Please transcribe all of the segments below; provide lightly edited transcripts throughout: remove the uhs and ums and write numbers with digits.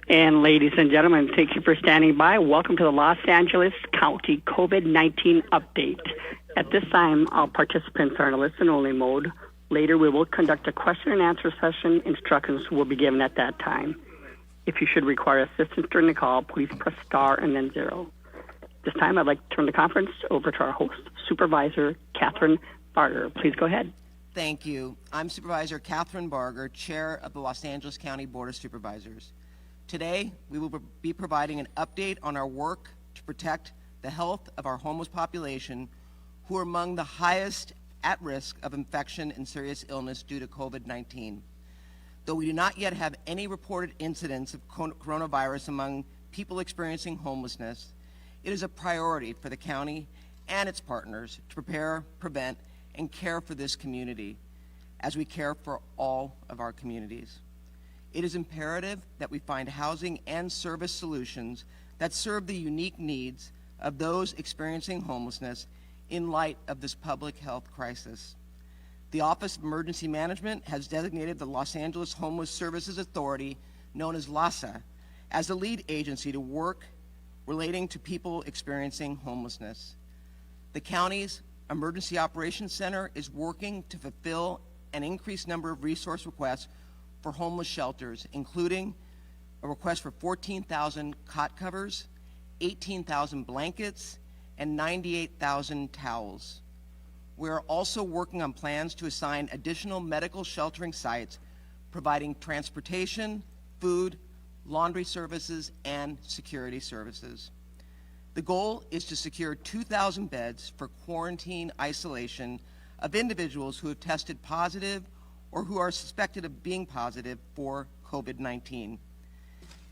And ladies and gentlemen, thank you for standing by. Welcome to the Los Angeles County COVID-19 update. At this time, all participants are in a listen-only mode. Later, we will conduct a question and answer session. Instructions will be given at that time. If you should require assistance during the call, please press star and then 0. This time, I'd like to turn the conference over to our host, Supervisor Catherine Barger. Please go ahead. Thank you. I'm Supervisor Catherine Barger, Chair of the Los Angeles County Board of Supervisors. Today, we will be providing an update on our work to protect the health of our homeless population, who are among the highest at risk of infection and serious illness due to COVID-19. Though we do not yet have any reported incidents of coronavirus among people experiencing homelessness, it is a priority for the county and its partners to prepare, prevent, and care for this community as we care for all of our communities. It is imperative that we find housing and service solutions that serve the unique needs of those experiencing homelessness in light of this public health crisis. The Office of Emergency Management has designated the Los Angeles Homeless Services Authority, known as LAHSA, as the lead agency to work relating to people experiencing homelessness. The county's Emergency Operations Center is working to fulfill an increased number of resource requests for homeless shelters, including a request for 14,000 cot covers, 18,000 blankets, and 98,000 towels. We are also working on plans to assign additional medical sheltering sites, providing transportation, food, laundry services, and security services. The goal is to secure 2,000 beds for quarantine isolation of individuals who have tested positive or who are suspected of being positive for COVID-19.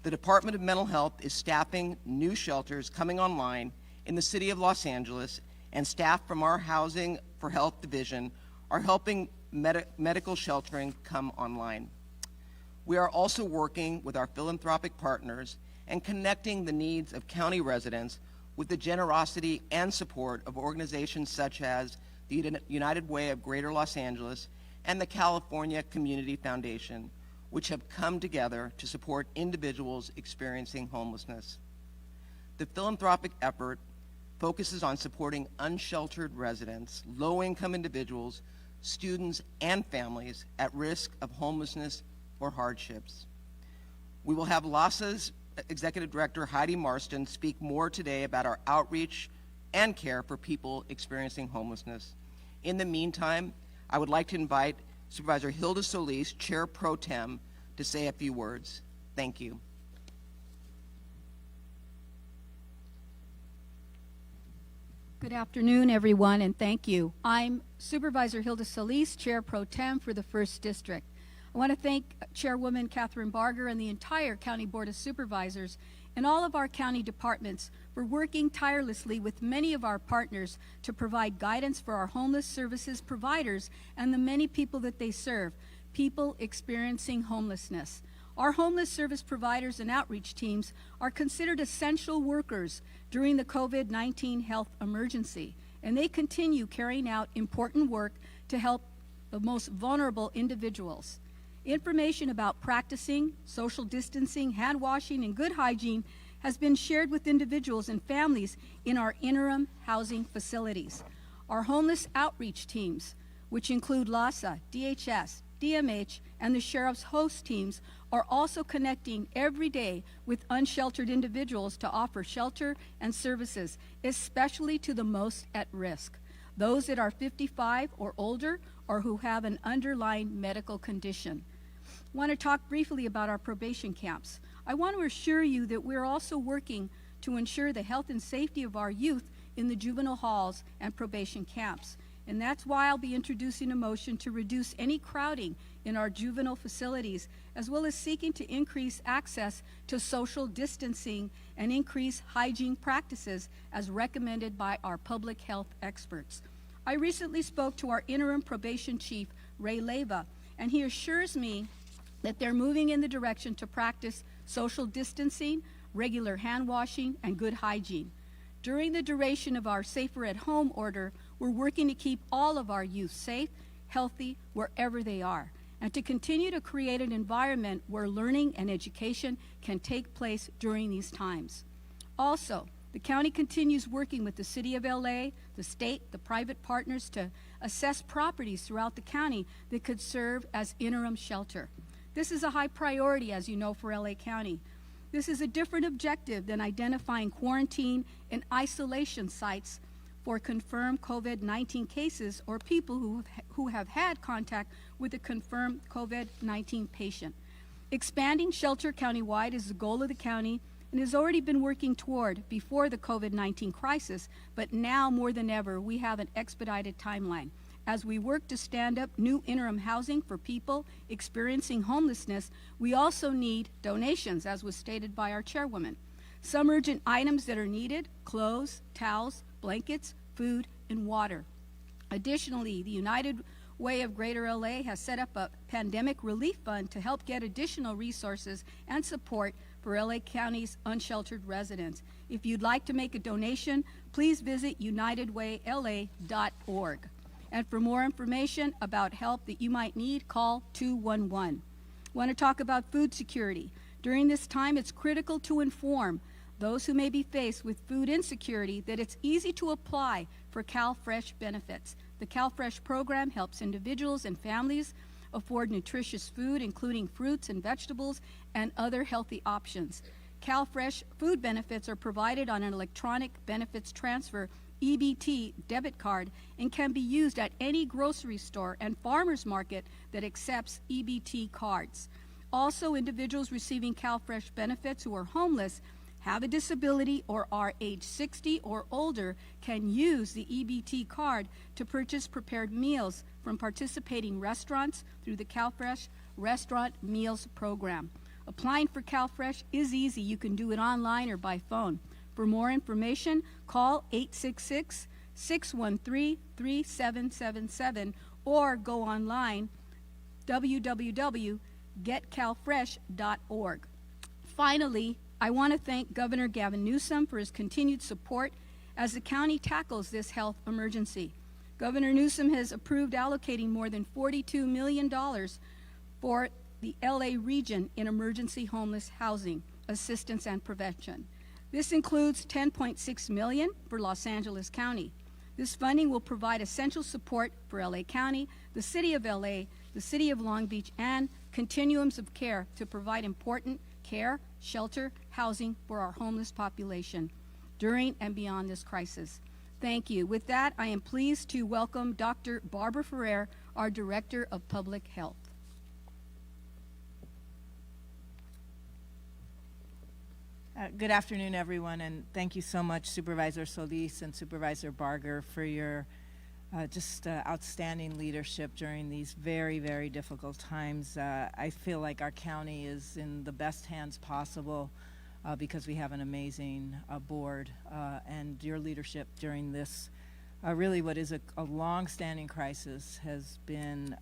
The Department of Mental Health is staffing new shelters coming online in the city of Los Angeles, and staff from our Housing for Health division are helping medical sheltering come online. We are also working with our philanthropic partners and connecting the needs of county residents with the generosity and support of organizations such as the United Way of Greater Los Angeles and the California Community Foundation, which have come together to support individuals experiencing homelessness. The philanthropic effort focuses on supporting unsheltered residents, low-income individuals, students, and families at risk of homelessness or hardships. We will have LAHSA's Executive Director Heidi Marston speak more today about our outreach and care for people experiencing homelessness. In the meantime, I would like to invite Supervisor Hilda Solis, Chair Pro Tem, to say a few words. Thank you. Good afternoon, everyone, and thank you. I'm Supervisor Hilda Solis, Chair Pro Tem for the 1st District. I want to thank Chairwoman Catherine Barger and the entire County Board of Supervisors and all of our county departments for working tirelessly with many of our partners to provide guidance for our homeless services providers and the many people that they serve, people experiencing homelessness. Our homeless service providers and outreach teams are considered essential workers during the COVID-19 health emergency, and they continue carrying out important work to help the most vulnerable individuals. Information about practicing social distancing, hand washing, and good hygiene has been shared with individuals and families in our interim housing facilities. Our homeless outreach teams, which include LAHSA, DHS, DMH, and the Sheriff's host teams, are also connecting every day with unsheltered individuals to offer shelter and services, especially to the most at risk, those that are 55 or older or who have an underlying medical condition. I want to talk briefly about our probation camps. I want to assure you that we're also working to ensure the health and safety of our youth in the juvenile halls and probation camps. And that's why I'll be introducing a motion to reduce any crowding in our juvenile facilities, as well as seeking to increase access to social distancing and increase hygiene practices as recommended by our public health experts. I recently spoke to our interim probation chief, Ray Leyva, and he assures me that they're moving in the direction to practice social distancing, regular hand washing, and good hygiene. During the duration of our Safer at Home order, we're working to keep all of our youth safe, healthy, wherever they are. and to continue to create an environment where learning and education can take place during these times. Also, the county continues working with the City of LA, the state, the private partners to assess properties throughout the county that could serve as interim shelter. This is a high priority, as you know, for LA County. This is a different objective than identifying quarantine and isolation sites for confirmed COVID-19 cases or people who have had contact with a confirmed COVID-19 patient. Expanding shelter countywide is the goal of the county and has already been working toward before the COVID-19 crisis, but now more than ever, we have an expedited timeline. As we work to stand up new interim housing for people experiencing homelessness, we also need donations, as was stated by our chairwoman. Some urgent items that are needed: clothes, towels, blankets, food, and water. Additionally, the United Way of Greater LA has set up a pandemic relief fund to help get additional resources and support for LA County's unsheltered residents. If you'd like to make a donation, please visit unitedwayla.org. And for more information about help that you might need, call 211. Want to talk about food security? During this time, it's critical to inform those who may be faced with food insecurity that it's easy to apply for CalFresh benefits. The CalFresh program helps individuals and families afford nutritious food, including fruits and vegetables and other healthy options. CalFresh food benefits are provided on an electronic benefits transfer EBT debit card and can be used at any grocery store and farmers market that accepts EBT cards. Also, individuals receiving CalFresh benefits who are homeless, have a disability, or are age 60 or older can use the EBT card to purchase prepared meals from participating restaurants through the CalFresh Restaurant Meals Program. Applying for CalFresh is easy. You can do it online or by phone. For more information, call 866-613-3777 or go online www.getcalfresh.org. Finally, I want to thank Governor Gavin Newsom for his continued support as the county tackles this health emergency. Governor Newsom has approved allocating more than $42 million for the LA region in emergency homeless housing assistance and prevention. This includes $10.6 million for Los Angeles County. This funding will provide essential support for LA County, the City of LA, the City of Long Beach, and continuums of care to provide important care, shelter, housing for our homeless population during and beyond this crisis. Thank you. With that, I am pleased to welcome Dr. Barbara Ferrer, our Director of Public Health. Good afternoon, everyone, and thank you so much, Supervisor Solis and Supervisor Barger, for your outstanding leadership during these very, very difficult times. I feel like our county is in the best hands possible because we have an amazing board, and your leadership during this really what is a long-standing crisis has been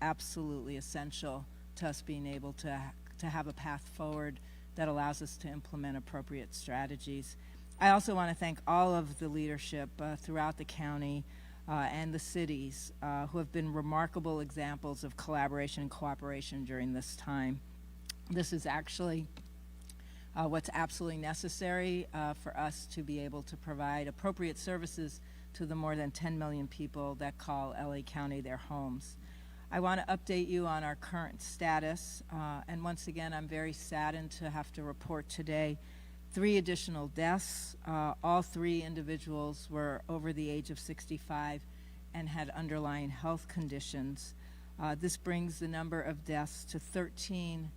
absolutely essential to us being able to have a path forward that allows us to implement appropriate strategies. I also want to thank all of the leadership throughout the county and the cities who have been remarkable examples of collaboration and cooperation during this time. This is actually what's absolutely necessary for us to be able to provide appropriate services to the more than 10 million people that call LA County their homes. I want to update you on our current status, and once again, I'm very saddened to have to report today 3 additional deaths. All 3 individuals were over the age of 65 and had underlying health conditions. This brings the number of deaths to 13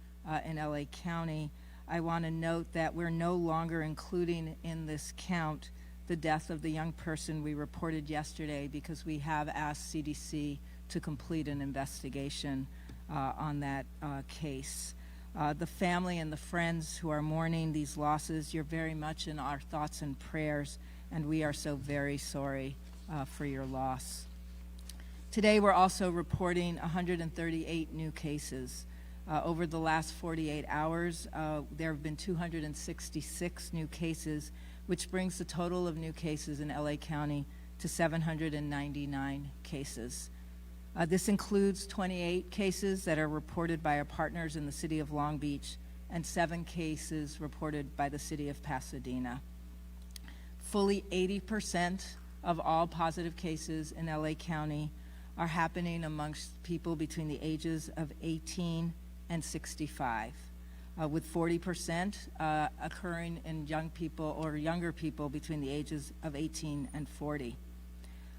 in LA County. I want to note that we're no longer including in this count the death of the young person we reported yesterday because we have asked CDC to complete an investigation on that case. The family and the friends who are mourning these losses, you're very much in our thoughts and prayers, and we are so very sorry for your loss. Today we're also reporting 138 new cases. Over the last 48 hours, there have been 266 new cases, which brings the total of new cases in LA County to 799 cases. This includes 28 cases that are reported by our partners in the city of Long Beach and 7 cases reported by the city of Pasadena. Fully 80% of all positive cases in LA County are happening amongst people between the ages of 18 and 65, with 40% occurring in young people or younger people between the ages of 18 and 40.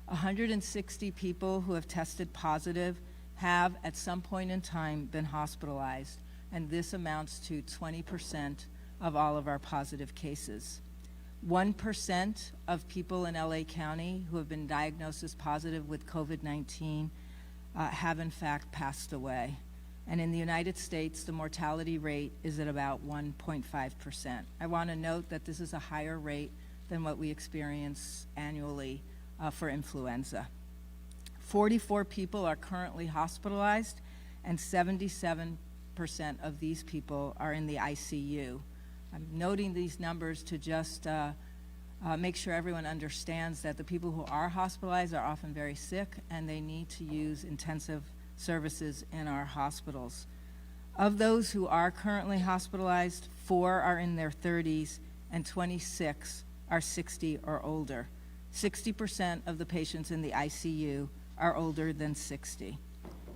160 people who have tested positive have at some point in time been hospitalized, and this amounts to 20% of all of our positive cases. 1% of people in LA County who have been diagnosed as positive with COVID-19 have in fact passed away. And in the United States, the mortality rate is at about 1.5%. I want to note that this is a higher rate than what we experience annually for influenza. 44 people are currently hospitalized, and 77% of these people are in the ICU. I'm noting these numbers to just make sure everyone understands that the people who are hospitalized are often very sick and they need to use intensive services in our hospitals. Of those who are currently hospitalized, 4 are in their 30s and 26 are 60 or older. 60% of the patients in the ICU are older than 60.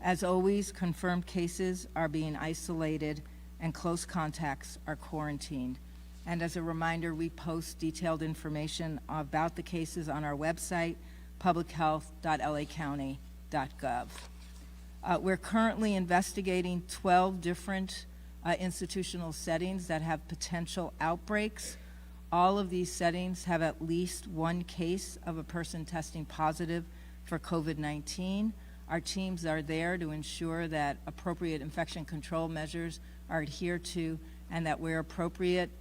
As always, confirmed cases are being isolated and close contacts are quarantined. And as a reminder, we post detailed information about the cases on our website, publichealth.lacounty.gov. We're currently investigating 12 different institutional settings that have potential outbreaks. All of these settings have at least one case of a person testing positive for COVID-19. Our teams are there to ensure that appropriate infection control measures are adhered to and that where appropriate,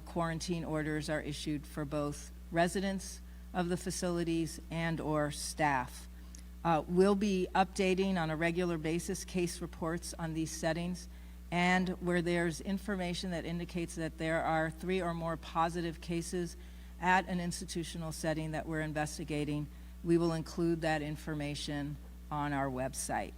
quarantine orders are issued for both residents of the facilities and/or staff. We'll be updating on a regular basis case reports on these settings, and where there's information that indicates that there are 3 or more positive cases at an institutional setting that we're investigating, we will include that information on our website.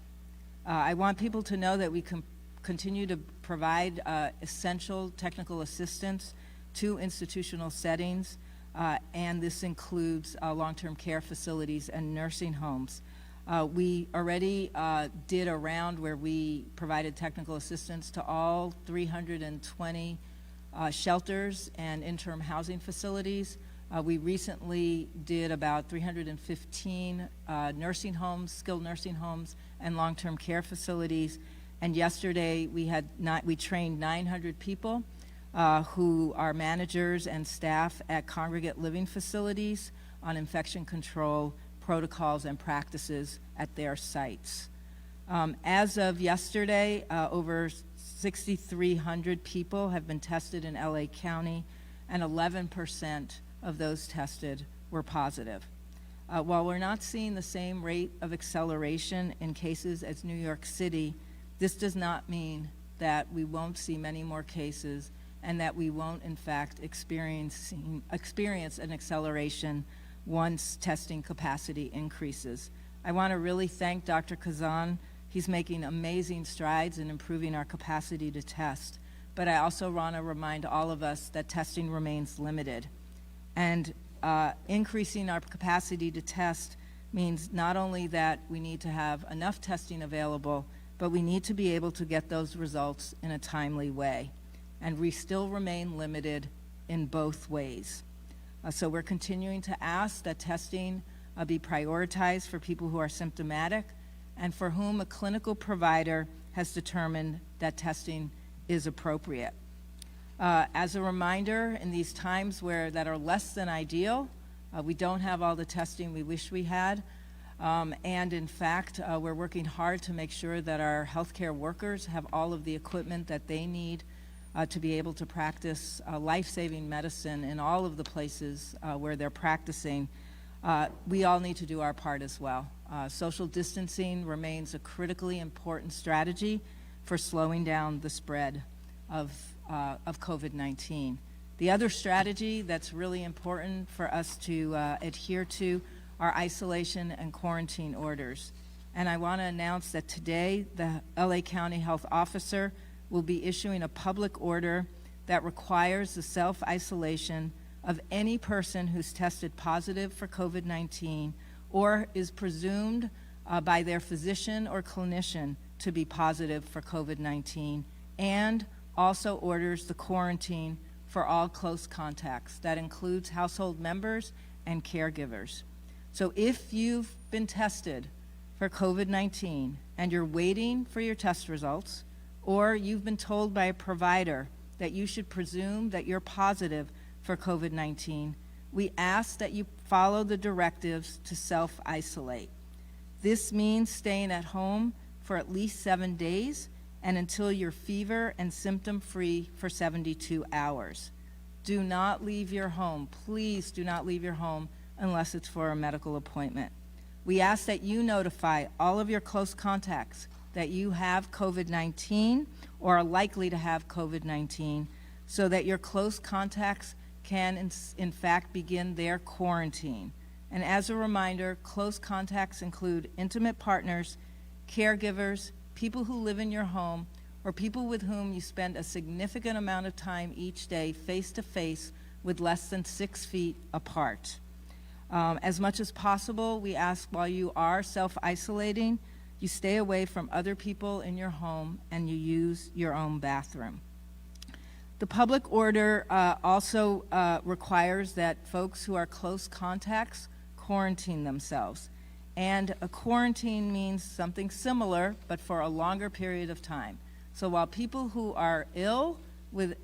I want people to know that we can continue to provide essential technical assistance to institutional settings, and this includes long-term care facilities and nursing homes. We already did a round where we provided technical assistance to all 320 shelters and interim housing facilities. We recently did about 315 nursing homes, skilled nursing homes, and long-term care facilities. And yesterday we trained 900 people who are managers and staff at congregate living facilities on infection control protocols and practices at their sites. As of yesterday, over 6,300 people have been tested in LA County, and 11% of those tested were positive. While we're not seeing the same rate of acceleration in cases as New York City, this does not mean that we won't see many more cases and that we won't, in fact, experience an acceleration once testing capacity increases. I want to really thank Dr. Kazan. He's making amazing strides in improving our capacity to test. But I also want to remind all of us that testing remains limited. And increasing our capacity to test means not only that we need to have enough testing available, but we need to be able to get those results in a timely way. And we still remain limited in both ways. So we're continuing to ask that testing be prioritized for people who are symptomatic and for whom a clinical provider has determined that testing is appropriate. As a reminder, in these times that are less than ideal, we don't have all the testing we wish we had. And in fact, we're working hard to make sure that our healthcare workers have all of the equipment that they need to be able to practice life-saving medicine in all of the places where they're practicing. We all need to do our part as well. Social distancing remains a critically important strategy for slowing down the spread of COVID-19. The other strategy that's really important for us to adhere to are isolation and quarantine orders. And I want to announce that today the LA County Health Officer will be issuing a public order that requires the self-isolation of any person who's tested positive for COVID-19 or is presumed by their physician or clinician to be positive for COVID-19, and also orders the quarantine for all close contacts. That includes household members and caregivers. So if you've been tested for COVID-19 and you're waiting for your test results, or you've been told by a provider that you should presume that you're positive for COVID-19, we ask that you follow the directives to self-isolate. This means staying at home for at least 7 days and until you're fever and symptom-free for 72 hours. Do not leave your home. Please do not leave your home unless it's for a medical appointment. We ask that you notify all of your close contacts that you have COVID-19 or are likely to have COVID-19 so that your close contacts can in fact begin their quarantine. And as a reminder, close contacts include intimate partners, caregivers, people who live in your home, or people with whom you spend a significant amount of time each day face-to-face with less than 6 feet apart. As much as possible, we ask while you are self-isolating, you stay away from other people in your home and you use your own bathroom. The public order also requires that folks who are close contacts quarantine themselves. And a quarantine means something similar, but for a longer period of time. So while people who are ill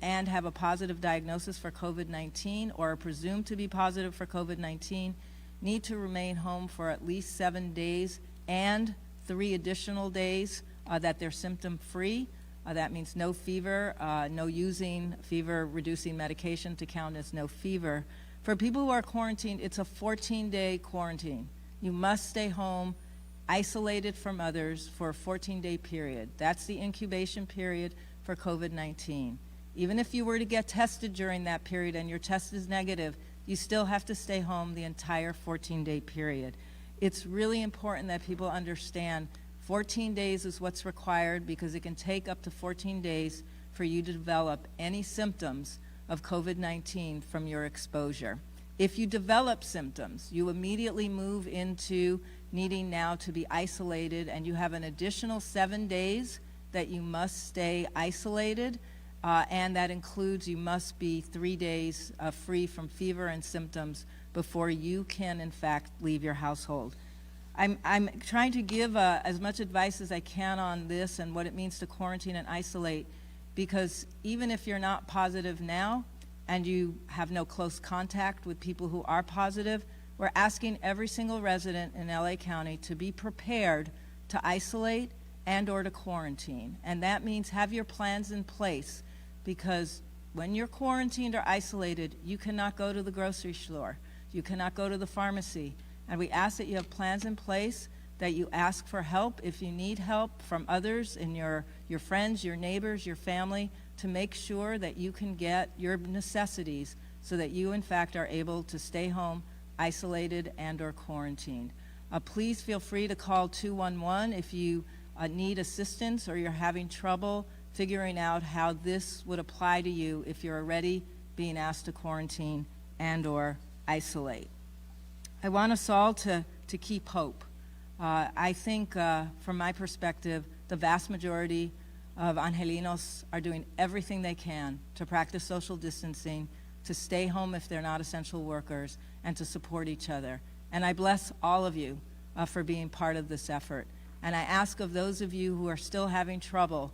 and have a positive diagnosis for COVID-19 or are presumed to be positive for COVID-19 need to remain home for at least 7 days and 3 additional days that they're symptom-free. That means no fever, no using fever-reducing medication to count as no fever. For people who are quarantined, it's a 14-day quarantine. You must stay home, isolated from others for a 14-day period. That's the incubation period for COVID-19. Even if you were to get tested during that period and your test is negative, you still have to stay home the entire 14-day period. It's really important that people understand 14 days is what's required because it can take up to 14 days for you to develop any symptoms of COVID-19 from your exposure. If you develop symptoms, you immediately move into needing now to be isolated, and you have an additional 7 days that you must stay isolated, and that includes you must be 3 days free from fever and symptoms before you can, in fact, leave your household. I'm trying to give as much advice as I can on this and what it means to quarantine and isolate, because even if you're not positive now and you have no close contact with people who are positive, we're asking every single resident in LA County to be prepared to isolate and or to quarantine. And that means have your plans in place, because when you're quarantined or isolated, you cannot go to the grocery store, you cannot go to the pharmacy. And we ask that you have plans in place, that you ask for help if you need help from others in your friends, your neighbors, your family, to make sure that you can get your necessities so that you, in fact, are able to stay home, isolated and or quarantined. Please feel free to call 211 if you need assistance or you're having trouble figuring out how this would apply to you if you're already being asked to quarantine and or isolate. I want us all to keep hope. I think, from my perspective, the vast majority of Angelinos are doing everything they can to practice social distancing, to stay home if they're not essential workers, and to support each other. And I bless all of you for being part of this effort. And I ask of those of you who are still having trouble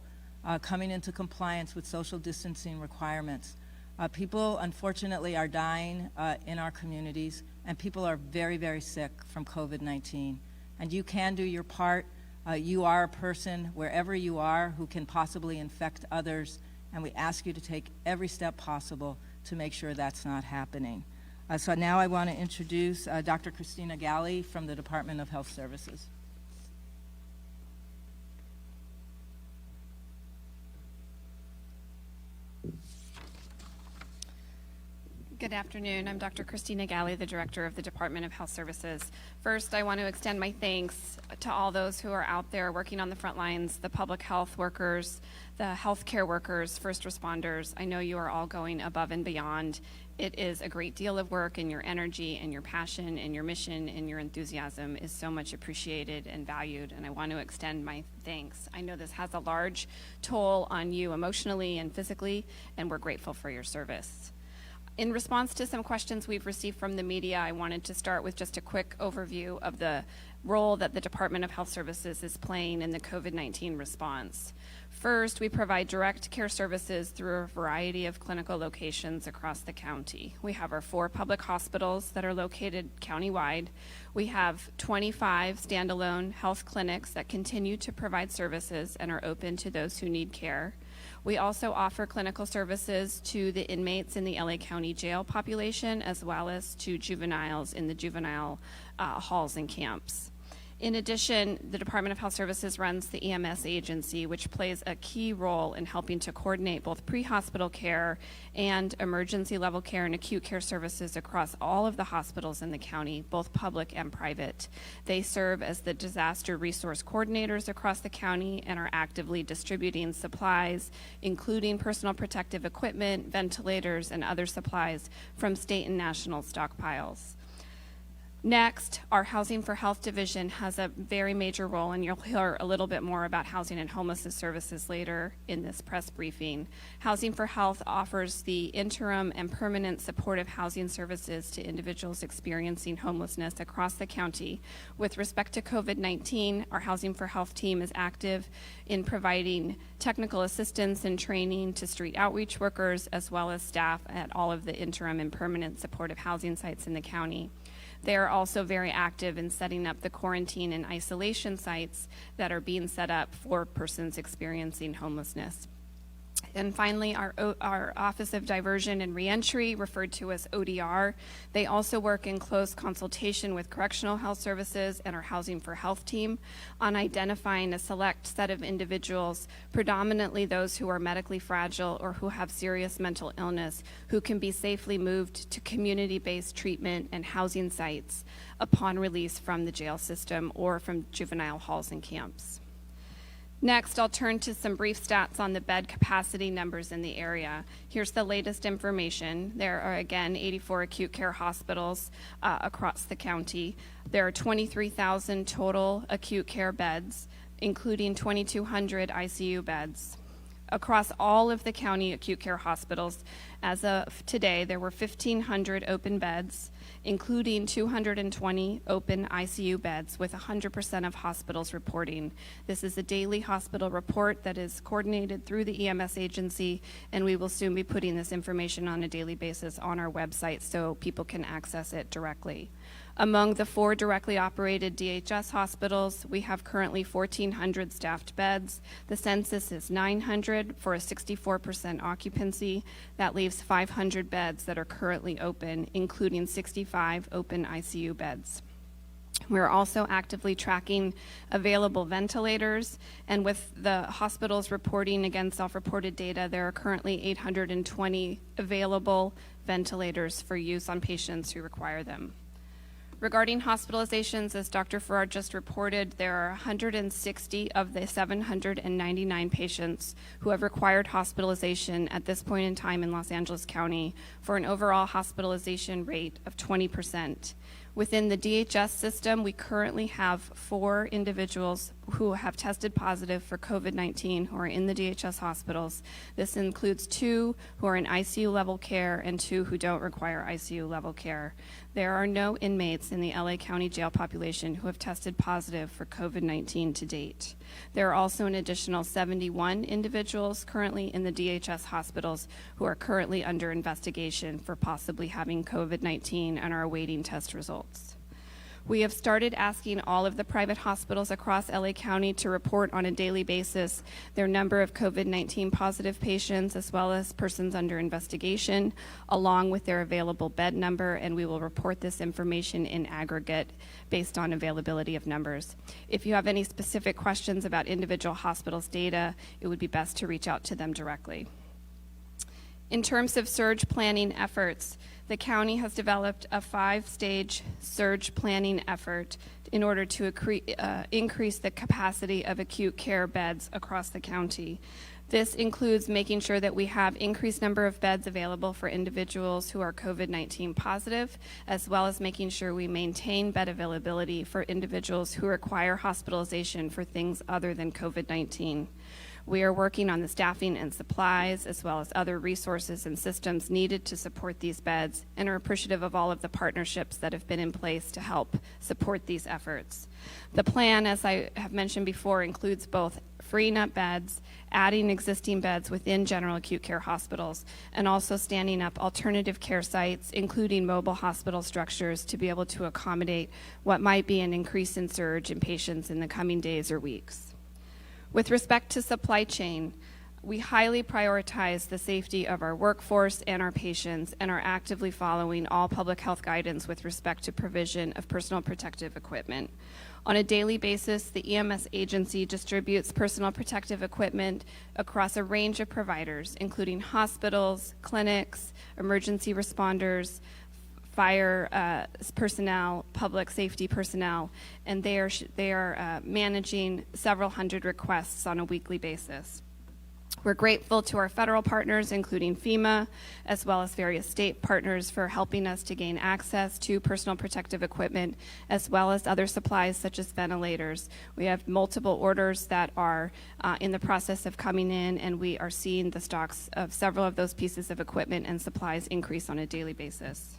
coming into compliance with social distancing requirements. People, unfortunately, are dying in our communities, and people are very, very sick from COVID-19. And you can do your part. You are a person, wherever you are, who can possibly infect others, and we ask you to take every step possible to make sure that's not happening. So now I want to introduce Dr. Christina Galley from the Department of Health Services. Good afternoon. I'm Dr. Christina Galley, the Director of the Department of Health Services. First, I want to extend my thanks to all those who are out there working on the front lines, the public health workers, the healthcare workers, first responders. I know you are all going above and beyond. It is a great deal of work, and your energy and your passion and your mission and your enthusiasm is so much appreciated and valued, and I want to extend my thanks. I know this has a large toll on you emotionally and physically, and we're grateful for your service. In response to some questions we've received from the media, I wanted to start with just a quick overview of the role that the Department of Health Services is playing in the COVID-19 response. First, we provide direct care services through a variety of clinical locations across the county. We have our 4 public hospitals that are located countywide. We have 25 standalone health clinics that continue to provide services and are open to those who need care. We also offer clinical services to the inmates in the LA County jail population, as well as to juveniles in the juvenile halls and camps. In addition, the Department of Health Services runs the EMS agency, which plays a key role in helping to coordinate both pre-hospital care and emergency level care and acute care services across all of the hospitals in the county, both public and private. They serve as the disaster resource coordinators across the county and are actively distributing supplies, including personal protective equipment, ventilators, and other supplies from state and national stockpiles. Next, our Housing for Health division has a very major role, and you'll hear a little bit more about housing and homelessness services later in this press briefing. Housing for Health offers the interim and permanent supportive housing services to individuals experiencing homelessness across the county. With respect to COVID-19, our Housing for Health team is active in providing technical assistance and training to street outreach workers, as well as staff at all of the interim and permanent supportive housing sites in the county. They are also very active in setting up the quarantine and isolation sites that are being set up for persons experiencing homelessness. And finally, our Office of Diversion and Reentry, referred to as ODR, they also work in close consultation with Correctional Health Services and our Housing for Health team on identifying a select set of individuals, predominantly those who are medically fragile or who have serious mental illness, who can be safely moved to community-based treatment and housing sites upon release from the jail system or from juvenile halls and camps. Next, I'll turn to some brief stats on the bed capacity numbers in the area. Here's the latest information. There are, again, 84 acute care hospitals across the county. There are 23,000 total acute care beds, including 2,200 ICU beds. Across all of the county acute care hospitals, as of today, there were 1,500 open beds, including 220 open ICU beds, with 100% of hospitals reporting. This is a daily hospital report that is coordinated through the EMS agency, and we will soon be putting this information on a daily basis on our website so people can access it directly. Among the 4 directly operated DHS hospitals, we have currently 1,400 staffed beds. The census is 900 for a 64% occupancy. That leaves 500 beds that are currently open, including 65 open ICU beds. We're also actively tracking available ventilators, and with the hospitals reporting again self-reported data, there are currently 820 available ventilators for use on patients who require them. Regarding hospitalizations, as Dr. Farrar just reported, there are 160 of the 799 patients who have required hospitalization at this point in time in Los Angeles County, for an overall hospitalization rate of 20%. Within the DHS system, we currently have 4 individuals who have tested positive for COVID-19 who are in the DHS hospitals. This includes 2 who are in ICU level care and 2 who don't require ICU level care. There are no inmates in the LA County jail population who have tested positive for COVID-19 to date. There are also an additional 71 individuals currently in the DHS hospitals who are currently under investigation for possibly having COVID-19 and are awaiting test results. We have started asking all of the private hospitals across LA County to report on a daily basis their number of COVID-19 positive patients, as well as persons under investigation, along with their available bed number, and we will report this information in aggregate based on availability of numbers. If you have any specific questions about individual hospitals' data, it would be best to reach out to them directly. In terms of surge planning efforts, the county has developed a 5-stage surge planning effort in order to increase the capacity of acute care beds across the county. This includes making sure that we have increased number of beds available for individuals who are COVID-19 positive, as well as making sure we maintain bed availability for individuals who require hospitalization for things other than COVID-19. We are working on the staffing and supplies, as well as other resources and systems needed to support these beds, and are appreciative of all of the partnerships that have been in place to help support these efforts. The plan, as I have mentioned before, includes both freeing up beds, adding existing beds within general acute care hospitals, and also standing up alternative care sites, including mobile hospital structures, to be able to accommodate what might be an increase in surge in patients in the coming days or weeks. With respect to supply chain, we highly prioritize the safety of our workforce and our patients, and are actively following all public health guidance with respect to provision of personal protective equipment. On a daily basis, the EMS agency distributes personal protective equipment across a range of providers, including hospitals, clinics, emergency responders, fire personnel, public safety personnel, and they are managing several hundred requests on a weekly basis. We're grateful to our federal partners, including FEMA, as well as various state partners, for helping us to gain access to personal protective equipment, as well as other supplies such as ventilators. We have multiple orders that are in the process of coming in, and we are seeing the stocks of several of those pieces of equipment and supplies increase on a daily basis.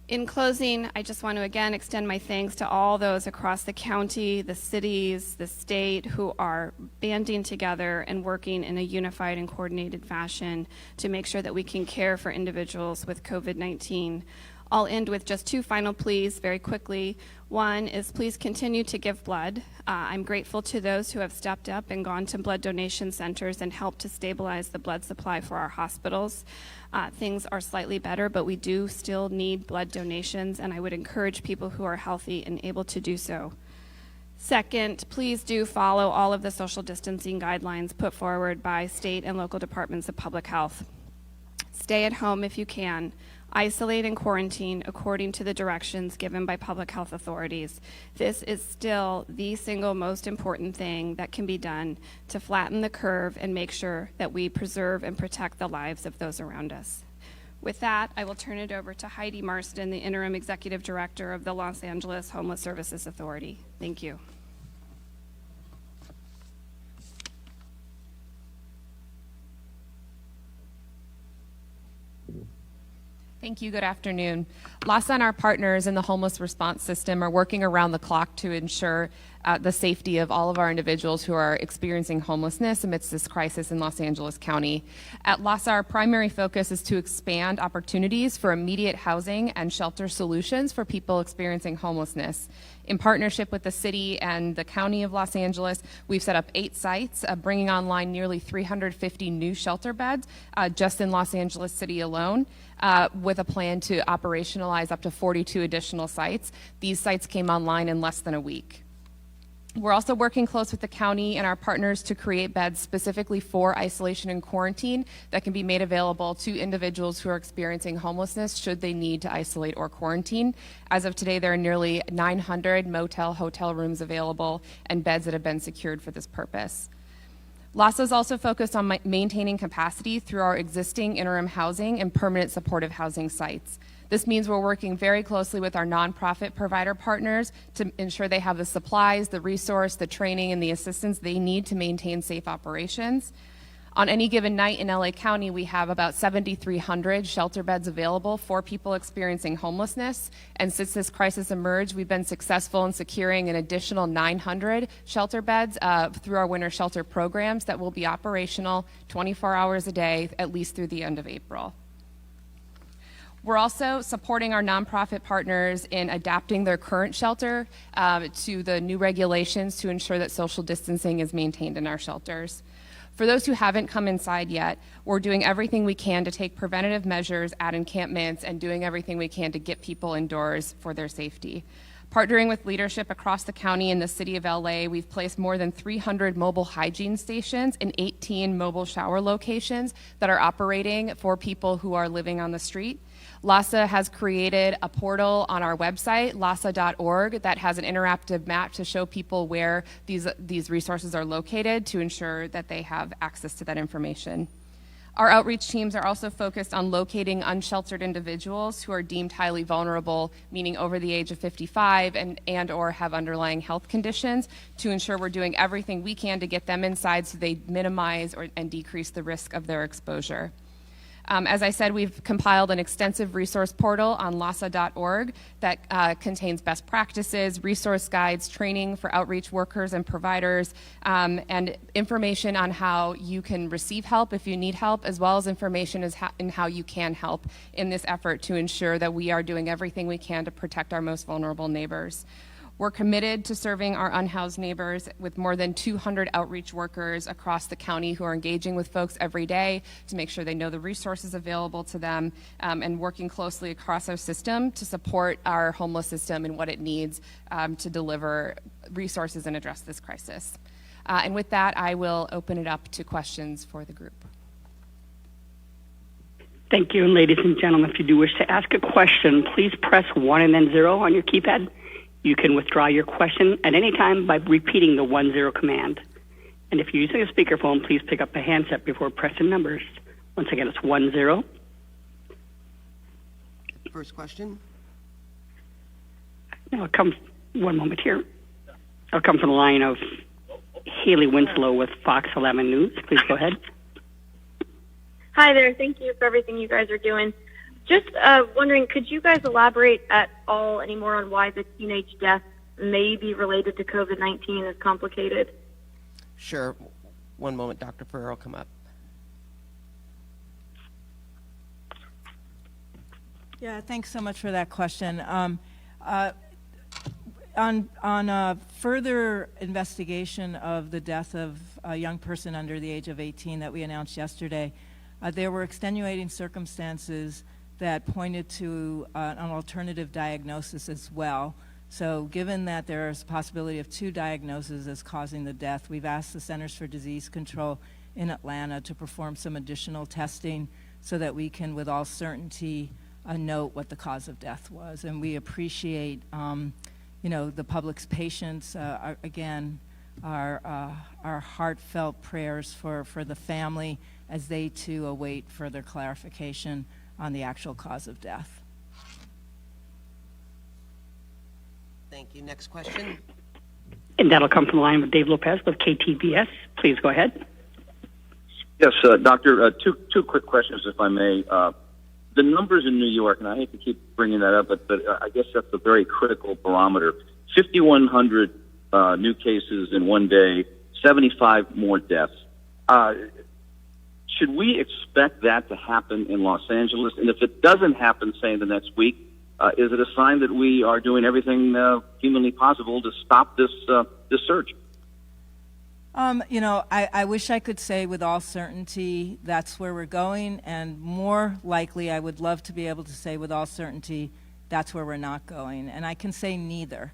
In closing, I just want to again extend my thanks to all those across the county, the cities, the state, who are banding together and working in a unified and coordinated fashion to make sure that we can care for individuals with COVID-19. I'll end with just 2 final pleas very quickly. One is, please continue to give blood. I'm grateful to those who have stepped up and gone to blood donation centers and helped to stabilize the blood supply for our hospitals. Things are slightly better, but we do still need blood donations, and I would encourage people who are healthy and able to do so. Second, please do follow all of the social distancing guidelines put forward by state and local departments of public health. Stay at home if you can. Isolate and quarantine according to the directions given by public health authorities. This is still the single most important thing that can be done to flatten the curve and make sure that we preserve and protect the lives of those around us. With that, I will turn it over to Heidi Marston, the Interim Executive Director of the Los Angeles Homeless Services Authority. Thank you. Thank you. Good afternoon. LASA and our partners in the homeless response system are working around the clock to ensure the safety of all of our individuals who are experiencing homelessness amidst this crisis in Los Angeles County. At LASA, our primary focus is to expand opportunities for immediate housing and shelter solutions for people experiencing homelessness. In partnership with the city and the county of Los Angeles, we've set up 8 sites, bringing online nearly 350 new shelter beds just in Los Angeles City alone, with a plan to operationalize up to 42 additional sites. These sites came online in less than a week. We're also working close with the county and our partners to create beds specifically for isolation and quarantine that can be made available to individuals who are experiencing homelessness should they need to isolate or quarantine. As of today, there are nearly 900 hotel rooms available and beds that have been secured for this purpose. LASA is also focused on maintaining capacity through our existing interim housing and permanent supportive housing sites. This means we're working very closely with our nonprofit provider partners to ensure they have the supplies, the resource, the training, and the assistance they need to maintain safe operations. On any given night in LA County, we have about 7,300 shelter beds available for people experiencing homelessness. And since this crisis emerged, we've been successful in securing an additional 900 shelter beds through our winter shelter programs that will be operational 24 hours a day, at least through the end of April. We're also supporting our nonprofit partners in adapting their current shelter to the new regulations to ensure that social distancing is maintained in our shelters. For those who haven't come inside yet, we're doing everything we can to take preventative measures at encampments and doing everything we can to get people indoors for their safety. Partnering with leadership across the county and the city of LA, we've placed more than 300 mobile hygiene stations in 18 mobile shower locations that are operating for people who are living on the street. LASA has created a portal on our website, lasa.org, that has an interactive map to show people where these resources are located to ensure that they have access to that information. Our outreach teams are also focused on locating unsheltered individuals who are deemed highly vulnerable, meaning over the age of 55 and or have underlying health conditions, to ensure we're doing everything we can to get them inside so they minimize and decrease the risk of their exposure. As I said, we've compiled an extensive resource portal on lasa.org that contains best practices, resource guides, training for outreach workers and providers, and information on how you can receive help if you need help, as well as information in how you can help in this effort to ensure that we are doing everything we can to protect our most vulnerable neighbors. We're committed to serving our unhoused neighbors with more than 200 outreach workers across the county who are engaging with folks every day to make sure they know the resources available to them, and working closely across our system to support our homeless system and what it needs to deliver resources and address this crisis. And with that, I will open it up to questions for the group. Thank you. And ladies and gentlemen, if you do wish to ask a question, please press 1 and then 0 on your keypad. You can withdraw your question at any time by repeating the 1-0 command. And if you're using a speakerphone, please pick up the handset before pressing numbers. Once again, it's 1-0. First question. Now it comes, one moment here. It'll come from the line of Haley Winslow with Fox 11 News. Please go ahead. Hi there. Thank you for everything you guys are doing. Just wondering, could you guys elaborate at all anymore on why the teenage death may be related to COVID-19 is complicated? Sure. One moment, Dr. Ferrer will come up. Yeah, thanks so much for that question. On further investigation of the death of a young person under the age of 18 that we announced yesterday, there were extenuating circumstances that pointed to an alternative diagnosis as well. So given that there is a possibility of 2 diagnoses as causing the death, we've asked the Centers for Disease Control in Atlanta to perform some additional testing so that we can, with all certainty, note what the cause of death was. And we appreciate, the public's patience. Again, our heartfelt prayers for the family as they too await further clarification on the actual cause of death. Thank you. Next question. And that'll come from the line with Dave Lopez with KTVS. Please go ahead. Yes, Doctor, two quick questions, if I may. The numbers in New York, and I hate to keep bringing that up, but I guess that's a very critical barometer. 5,100 new cases in one day, 75 more deaths. Should we expect that to happen in Los Angeles? And if it doesn't happen, say, in the next week, is it a sign that we are doing everything humanly possible to stop this surge? I wish I could say with all certainty that's where we're going, and more likely I would love to be able to say with all certainty that's where we're not going. And I can say neither.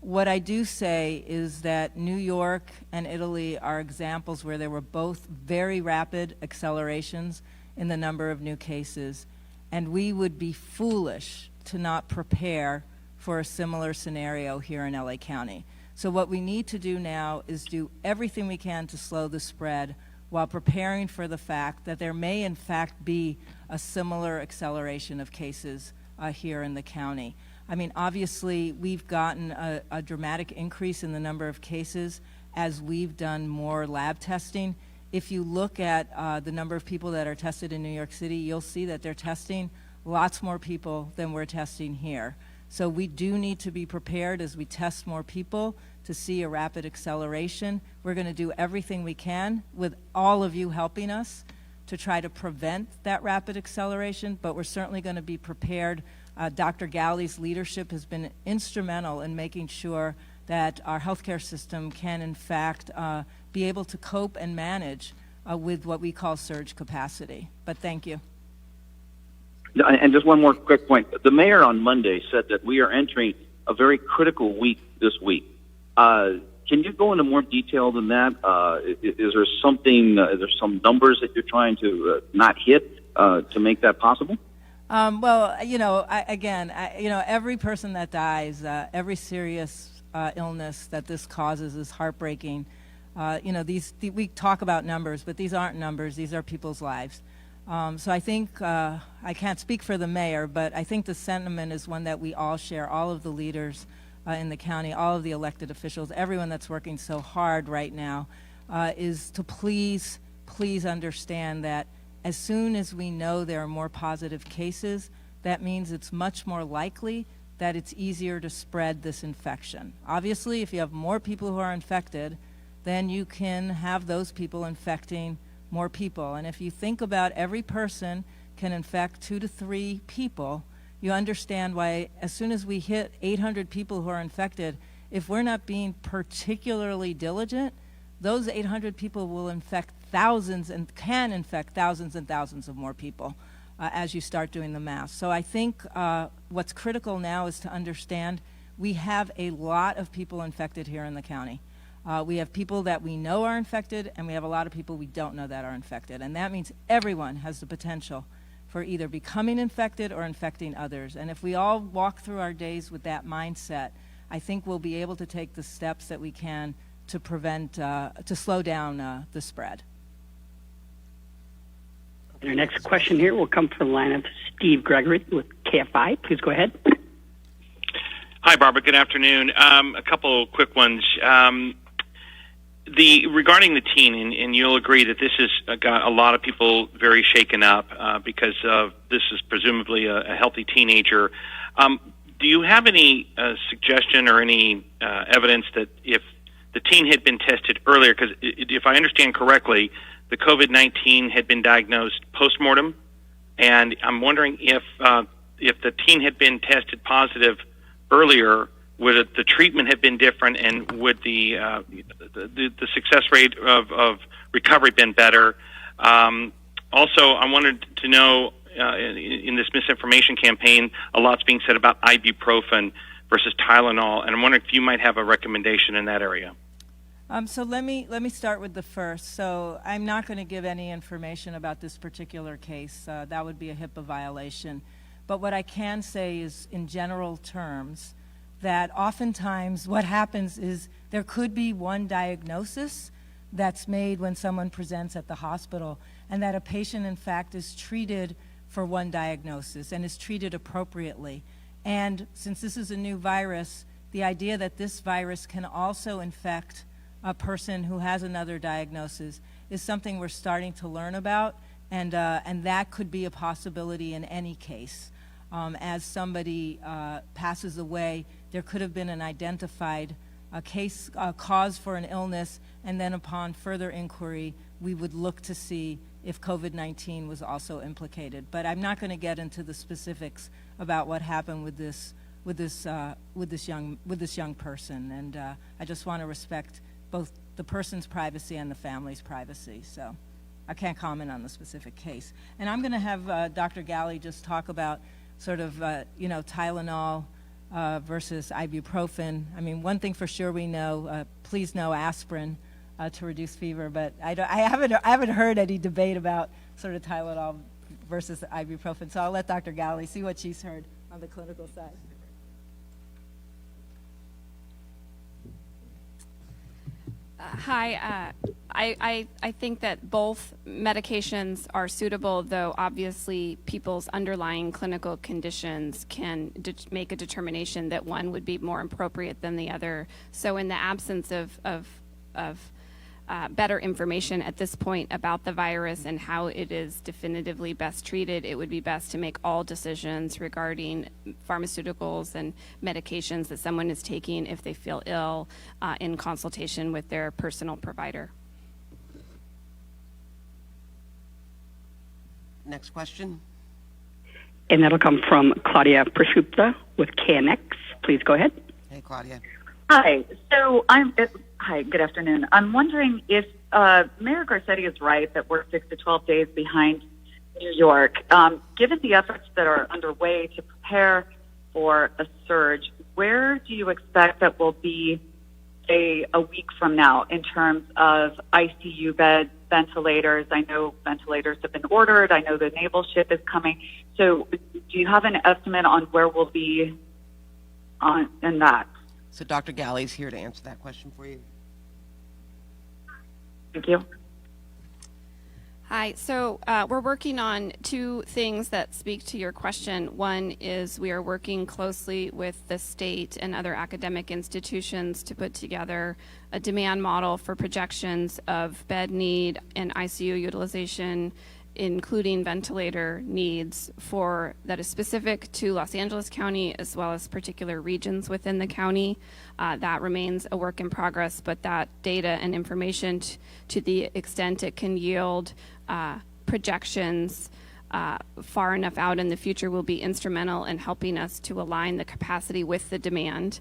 What I do say is that New York and Italy are examples where there were both very rapid accelerations in the number of new cases, and we would be foolish to not prepare for a similar scenario here in LA County. So what we need to do now is do everything we can to slow the spread while preparing for the fact that there may in fact be a similar acceleration of cases here in the county. I mean, obviously, we've gotten a dramatic increase in the number of cases as we've done more lab testing. If you look at the number of people that are tested in New York City, you'll see that they're testing lots more people than we're testing here. So we do need to be prepared as we test more people to see a rapid acceleration. We're going to do everything we can with all of you helping us to try to prevent that rapid acceleration, but we're certainly going to be prepared. Dr. Galli's leadership has been instrumental in making sure that our healthcare system can, in fact, be able to cope and manage with what we call surge capacity. But thank you. And just one more quick point. The mayor on Monday said that we are entering a very critical week this week. Can you go into more detail than that? Is there something? Is there some numbers that you're trying to not hit to make that possible? Well, every person that dies, every serious illness that this causes is heartbreaking. We talk about numbers, but these aren't numbers. These are people's lives. So I think, I can't speak for the mayor, but I think the sentiment is one that we all share, all of the leaders in the county, all of the elected officials, everyone that's working so hard right now, is to please understand that as soon as we know there are more positive cases, that means it's much more likely that it's easier to spread this infection. Obviously, if you have more people who are infected, then you can have those people infecting more people. And if you think about every person can infect 2 to 3 people, you understand why as soon as we hit 800 people who are infected, if we're not being particularly diligent, those 800 people will infect thousands and can infect thousands and thousands of more people as you start doing the math. So I think what's critical now is to understand we have a lot of people infected here in the county. We have people that we know are infected, and we have a lot of people we don't know that are infected. And that means everyone has the potential for either becoming infected or infecting others. And if we all walk through our days with that mindset, I think we'll be able to take the steps that we can to prevent, to slow down the spread. Our next question here will come from the line of Steve Gregory with KFI. Please go ahead. Hi, Barbara. Good afternoon. A couple quick ones. Regarding the teen, and you'll agree that this has got a lot of people very shaken up because this is presumably a healthy teenager. Do you have any suggestion or any evidence that if the teen had been tested earlier, because if I understand correctly, the COVID-19 had been diagnosed post-mortem, and I'm wondering if the teen had been tested positive earlier, would the treatment have been different, and would the success rate of recovery been better? Also, I wanted to know, in this misinformation campaign, a lot's being said about ibuprofen versus Tylenol, and I'm wondering if you might have a recommendation in that area. So let me start with the first. So I'm not going to give any information about this particular case. That would be a HIPAA violation. But what I can say is, in general terms, that oftentimes what happens is there could be one diagnosis that's made when someone presents at the hospital, and that a patient, in fact, is treated for one diagnosis and is treated appropriately. And since this is a new virus, the idea that this virus can also infect a person who has another diagnosis is something we're starting to learn about, and that could be a possibility in any case. As somebody passes away, there could have been an identified cause for an illness, and then upon further inquiry, we would look to see if COVID-19 was also implicated. But I'm not going to get into the specifics about what happened with this young person, and I just want to respect both the person's privacy and the family's privacy. So I can't comment on the specific case. And I'm going to have Dr. Galley just talk about sort of, Tylenol versus ibuprofen. I mean, one thing for sure we know, please no aspirin to reduce fever, but I haven't heard any debate about sort of Tylenol versus ibuprofen. So I'll let Dr. Galley see what she's heard on the clinical side. Hi. I think that both medications are suitable, though obviously people's underlying clinical conditions can make a determination that one would be more appropriate than the other. So in the absence of better information at this point about the virus and how it is definitively best treated, it would be best to make all decisions regarding pharmaceuticals and medications that someone is taking if they feel ill in consultation with their personal provider. Next question. And that'll come from Claudia Prosciutta with KNX. Please go ahead. Hey, Claudia. Hi. So hi, good afternoon. I'm wondering if Mayor Garcetti is right that we're 6 to 12 days behind New York. Given the efforts that are underway to prepare for a surge, where do you expect that we'll be a week from now in terms of ICU beds, ventilators? I know ventilators have been ordered. I know the naval ship is coming. So do you have an estimate on where we'll be in that? So Dr. Galley's here to answer that question for you. Thank you. Hi. So we're working on two things that speak to your question. One is we are working closely with the state and other academic institutions to put together a demand model for projections of bed need and ICU utilization, including ventilator needs that is specific to Los Angeles County as well as particular regions within the county. That remains a work in progress, but that data and information to the extent it can yield projections far enough out in the future will be instrumental in helping us to align the capacity with the demand.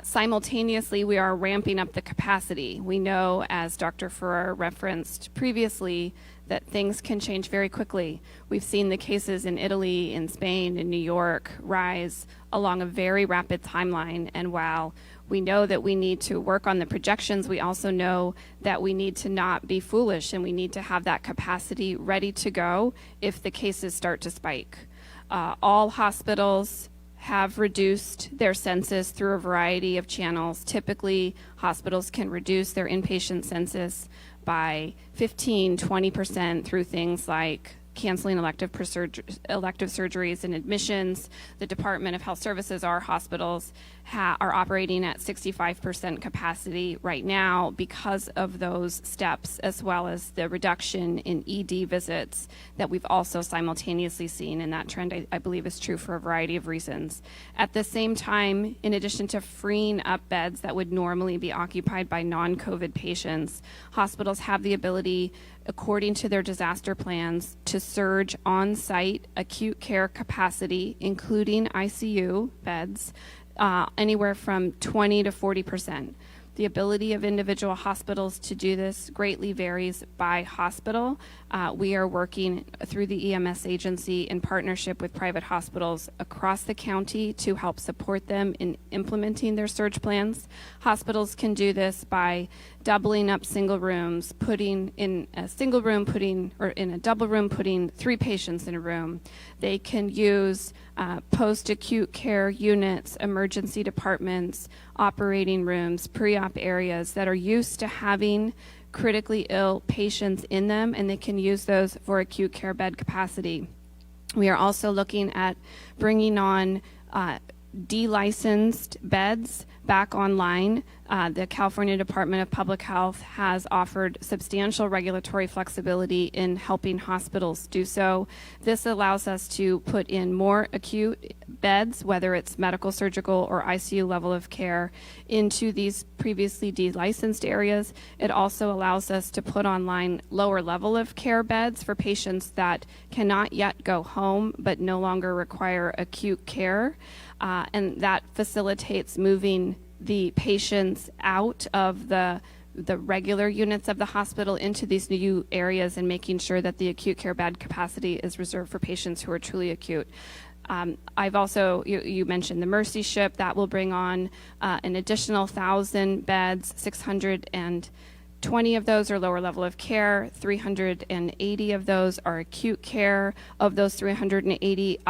Simultaneously, we are ramping up the capacity. We know, as Dr. Ferrer referenced previously, that things can change very quickly. We've seen the cases in Italy, in Spain, in New York rise along a very rapid timeline. And while we know that we need to work on the projections, we also know that we need to not be foolish and we need to have that capacity ready to go if the cases start to spike. All hospitals have reduced their census through a variety of channels. Typically, hospitals can reduce their inpatient census by 15-20% through things like canceling elective surgeries and admissions. The Department of Health Services, our hospitals, are operating at 65% capacity right now because of those steps, as well as the reduction in ED visits that we've also simultaneously seen, and that trend I believe is true for a variety of reasons. At the same time, in addition to freeing up beds that would normally be occupied by non-COVID patients, hospitals have the ability, according to their disaster plans, to surge on-site acute care capacity, including ICU beds, anywhere from 20 to 40%. The ability of individual hospitals to do this greatly varies by hospital. We are working through the EMS agency in partnership with private hospitals across the county to help support them in implementing their surge plans. Hospitals can do this by doubling up single rooms, putting in a single room, or in a double room, putting 3 patients in a room. They can use post-acute care units, emergency departments, operating rooms, pre-op areas that are used to having critically ill patients in them, and they can use those for acute care bed capacity. We are also looking at bringing on delicensed beds back online. The California Department of Public Health has offered substantial regulatory flexibility in helping hospitals do so. This allows us to put in more acute beds, whether it's medical, surgical, or ICU level of care, into these previously delicensed areas. It also allows us to put online lower level of care beds for patients that cannot yet go home but no longer require acute care. And that facilitates moving the patients out of the regular units of the hospital into these new areas and making sure that the acute care bed capacity is reserved for patients who are truly acute. I've also, you mentioned the Mercy ship. That will bring on an additional 1,000 beds, 620 of those are lower level of care, 380 of those are acute care. Of those 380,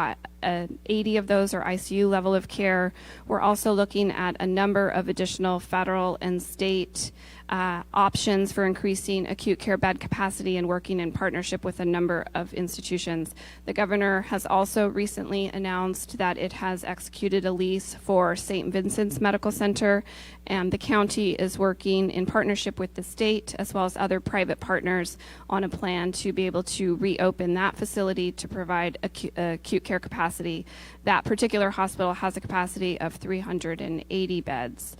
80 of those are ICU level of care. We're also looking at a number of additional federal and state options for increasing acute care bed capacity and working in partnership with a number of institutions. The governor has also recently announced that it has executed a lease for St. Vincent's Medical Center, and the county is working in partnership with the state as well as other private partners on a plan to be able to reopen that facility to provide acute care capacity. That particular hospital has a capacity of 380 beds.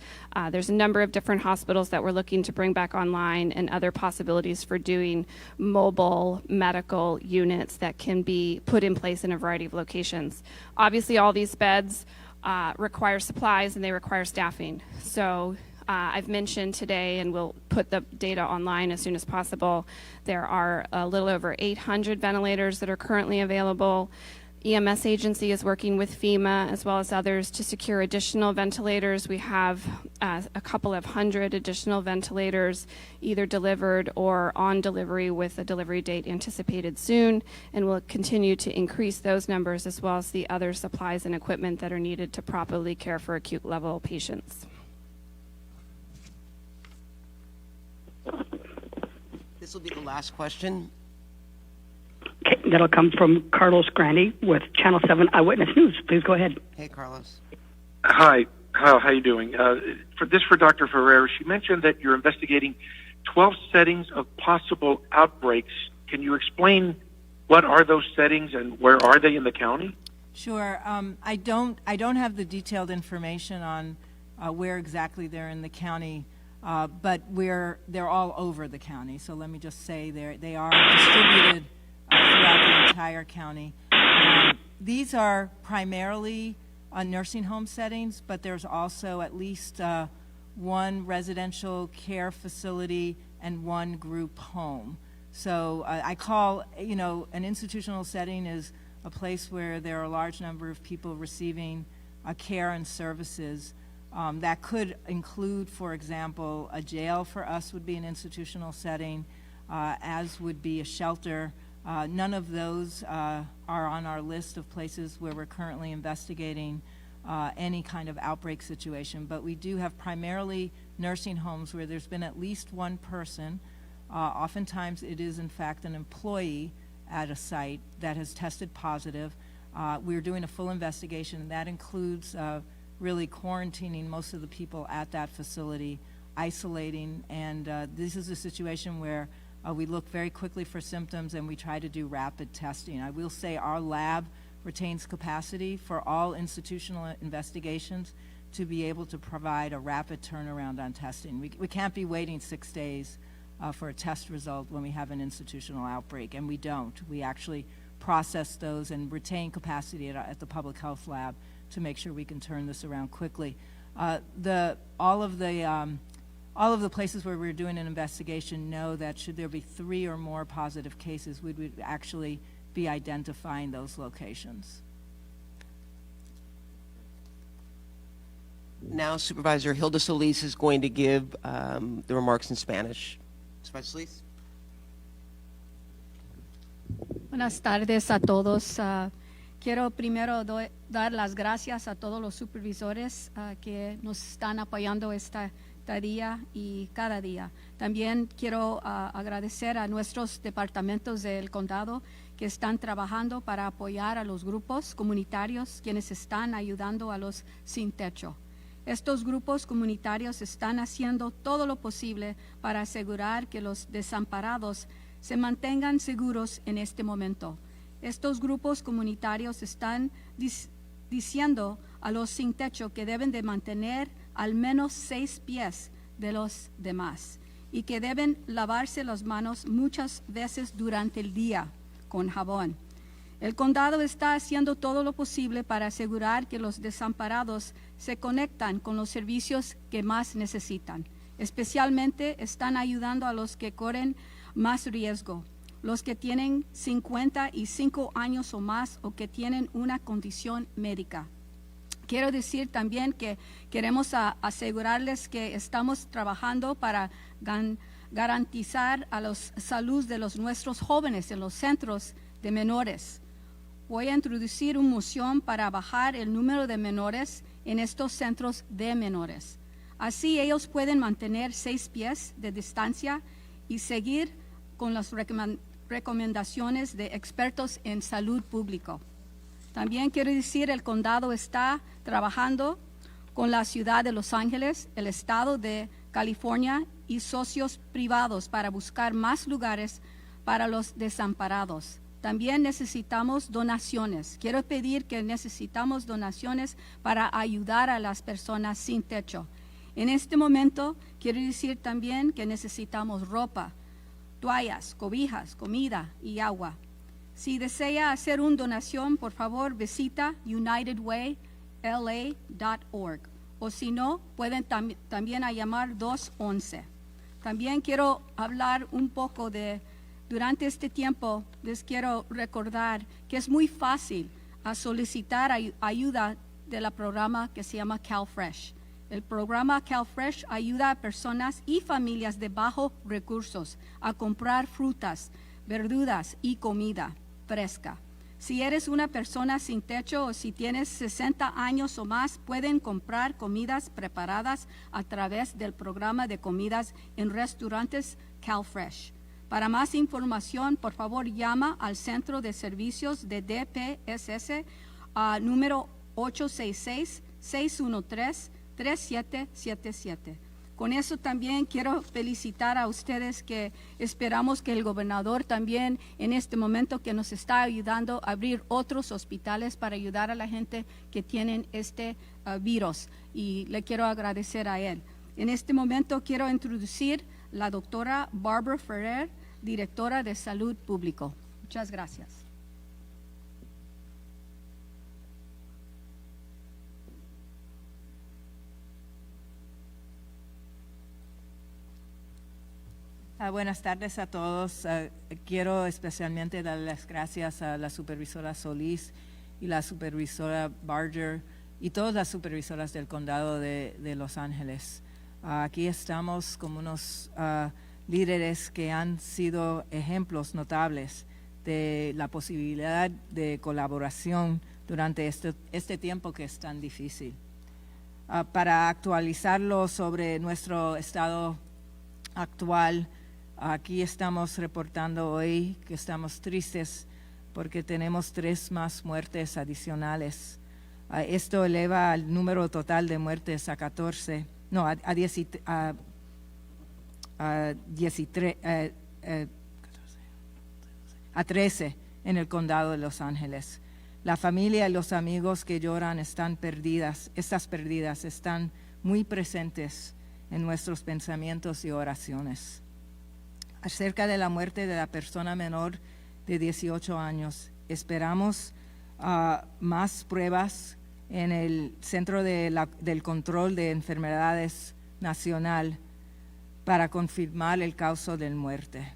There's a number of different hospitals that we're looking to bring back online and other possibilities for doing mobile medical units that can be put in place in a variety of locations. Obviously, all these beds require supplies and they require staffing. So I've mentioned today, and we'll put the data online as soon as possible, there are a little over 800 ventilators that are currently available. EMS agency is working with FEMA as well as others to secure additional ventilators. We have a couple of hundred additional ventilators either delivered or on delivery with a delivery date anticipated soon, and we'll continue to increase those numbers as well as the other supplies and equipment that are needed to properly care for acute level patients. This will be the last question. Okay, that'll come from Carlos Grandi with Channel 7 Eyewitness News. Please go ahead. Hey, Carlos. Hi, how you doing? For Dr. Ferrer, she mentioned that you're investigating 12 settings of possible outbreaks. Can you explain what are those settings and where are they in the county? Sure. I don't have the detailed information on where exactly they're in the county, but they're all over the county. So let me just say they are distributed throughout the entire county. These are primarily nursing home settings, but there's also at least one residential care facility and one group home. So I call, an institutional setting is a place where there are a large number of people receiving care and services. That could include, for example, a jail for us would be an institutional setting, as would be a shelter. None of those are on our list of places where we're currently investigating any kind of outbreak situation, but we do have primarily nursing homes where there's been at least one person. Oftentimes it is in fact an employee at a site that has tested positive. We're doing a full investigation, and that includes really quarantining most of the people at that facility, isolating, and this is a situation where we look very quickly for symptoms and we try to do rapid testing. I will say our lab retains capacity for all institutional investigations to be able to provide a rapid turnaround on testing. We can't be waiting 6 days for a test result when we have an institutional outbreak, and we don't. We actually process those and retain capacity at the public health lab to make sure we can turn this around quickly. All of the places where we're doing an investigation know that should there be 3 or more positive cases, we would actually be identifying those locations. Now Supervisor Hilda Solis is going to give the remarks in Spanish. Supervisor Solis. Buenas tardes a todos. Quiero primero dar las gracias a todos los supervisores que nos están apoyando esta día y cada día. También quiero agradecer a nuestros departamentos del condado que están trabajando para apoyar a los grupos comunitarios quienes están ayudando a los sin techo. Estos grupos comunitarios están haciendo todo lo posible para asegurar que los desamparados se mantengan seguros en este momento. Estos grupos comunitarios están diciendo a los sin techo que deben de mantener al menos 6 pies de los demás y que deben lavarse las manos muchas veces durante el día con jabón. El condado está haciendo todo lo posible para asegurar que los desamparados se conectan con los servicios que más necesitan. Especialmente están ayudando a los que corren más riesgo, los que tienen 55 años o más o que tienen una condición médica. Quiero decir también que queremos asegurarles que estamos trabajando para garantizar a la salud de nuestros jóvenes en los centros de menores. Voy a introducir una moción para bajar el número de menores en estos centros de menores. Así ellos pueden mantener 6 pies de distancia y seguir con las recomendaciones de expertos en salud pública. También quiero decir, el condado está trabajando con la ciudad de Los Ángeles, el estado de California y socios privados para buscar más lugares para los desamparados. También necesitamos donaciones. Quiero pedir que necesitamos donaciones para ayudar a las personas sin techo. En este momento, quiero decir también que necesitamos ropa, toallas, cobijas, comida y agua. Si desea hacer una donación, por favor, visita unitedwayla.org. O si no, pueden también llamar 211. También quiero hablar un poco durante este tiempo, les quiero recordar que es muy fácil a solicitar ayuda del programa que se llama CalFresh. El programa CalFresh ayuda a personas y familias de bajos recursos a comprar frutas, verduras y comida fresca. Si eres una persona sin techo o si tienes 60 años o más, pueden comprar comidas preparadas a través del programa de comidas en restaurantes CalFresh. Para más información, por favor, llama al Centro de Servicios de DPSS a número 866-613-3777. Con eso también quiero felicitar a ustedes que esperamos que el gobernador también en este momento que nos está ayudando a abrir otros hospitales para ayudar a la gente que tienen este virus y le quiero agradecer a él. En este momento quiero introducir la doctora Barbara Ferrer, directora de Salud Público. Muchas gracias. Buenas tardes a todos. Quiero especialmente dar las gracias a la supervisora Solís y la supervisora Barger y todas las supervisoras del condado de Los Ángeles. Aquí estamos como unos líderes que han sido ejemplos notables de la posibilidad de colaboración durante este tiempo que es tan difícil. Para actualizarlo sobre nuestro estado actual, aquí estamos reportando hoy que estamos tristes porque tenemos 3 más muertes adicionales. Esto eleva el número total de muertes a 13 en el condado de Los Ángeles. La familia y los amigos que lloran están perdidas. Estas pérdidas están muy presentes en nuestros pensamientos y oraciones. Acerca de la muerte de la persona menor de 18 años, esperamos más pruebas en el Centro del Control de Enfermedades Nacional para confirmar el causa de muerte.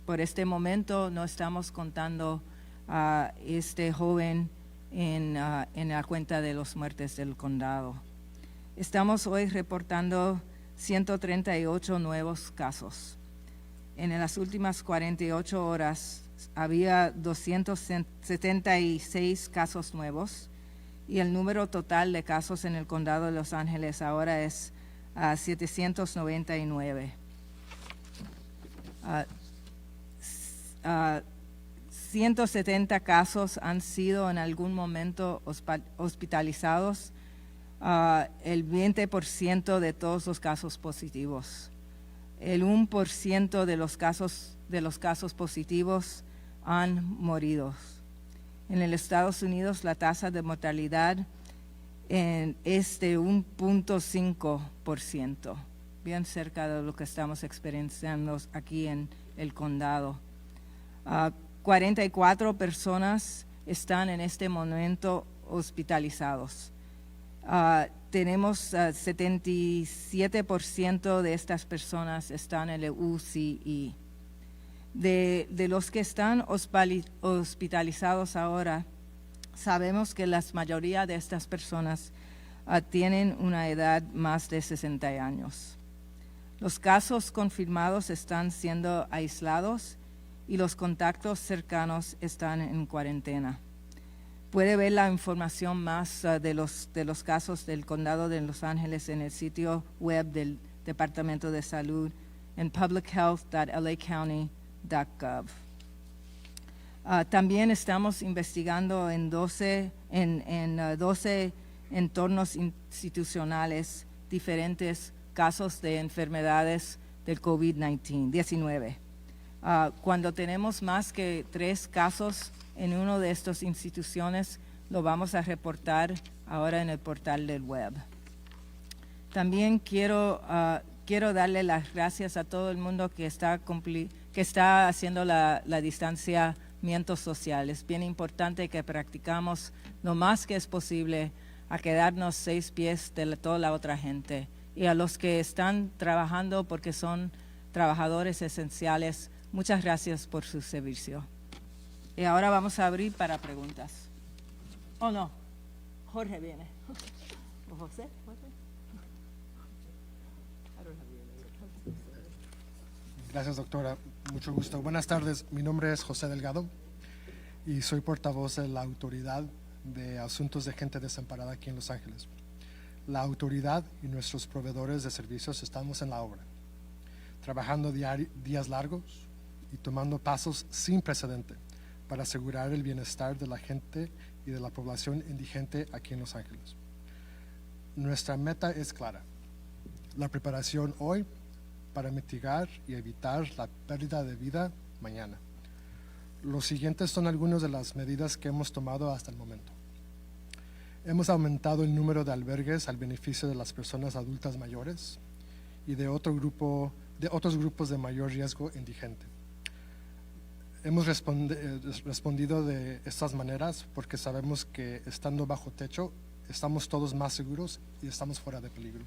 Por este momento no estamos contando a este joven en la cuenta de las muertes del condado. Estamos hoy reportando 138 nuevos casos. En las últimas 48 horas había 276 casos nuevos y el número total de casos en el condado de Los Ángeles ahora es 799. 170 casos han sido en algún momento hospitalizados, el 20% de todos los casos positivos. El 1% de los casos positivos han morido. En los Estados Unidos la tasa de mortalidad es de 1.5%, bien cerca de lo que estamos experienciando aquí en el condado. 44 personas están en este momento hospitalizados. Tenemos 77% de estas personas están en el UCI. De los que están hospitalizados ahora, sabemos que la mayoría de estas personas tienen una edad más de 60 años. Los casos confirmados están siendo aislados y los contactos cercanos están en cuarentena. Puede ver la información más de los casos del condado de Los Ángeles en el sitio web del Departamento de Salud en publichealth.lacounty.gov. También estamos investigando en 12 entornos institucionales diferentes casos de enfermedades del COVID-19. Cuando tenemos más que 3 casos en una de estas instituciones, lo vamos a reportar ahora en el portal del web. También quiero darle las gracias a todo el mundo que está haciendo la distanciamiento social. Es bien importante que practicamos lo más que es posible a quedarnos 6 pies de toda la otra gente. Y a los que están trabajando porque son trabajadores esenciales, muchas gracias por su servicio. Y ahora vamos a abrir para preguntas. Oh, no. Jorge viene. ¿O José? Gracias, doctora. Mucho gusto. Buenas tardes. Mi nombre es José Delgado y soy portavoz de la Autoridad de Asuntos de Gente Desamparada aquí en Los Ángeles. La autoridad y nuestros proveedores de servicios estamos en la obra, trabajando días largos y tomando pasos sin precedente para asegurar el bienestar de la gente y de la población indigente aquí en Los Ángeles. Nuestra meta es clara: la preparación hoy para mitigar y evitar la pérdida de vida mañana. Los siguientes son algunas de las medidas que hemos tomado hasta el momento. Hemos aumentado el número de albergues al beneficio de las personas adultas mayores y de otros grupos de mayor riesgo indigente. Hemos respondido de estas maneras porque sabemos que estando bajo techo estamos todos más seguros y estamos fuera de peligro.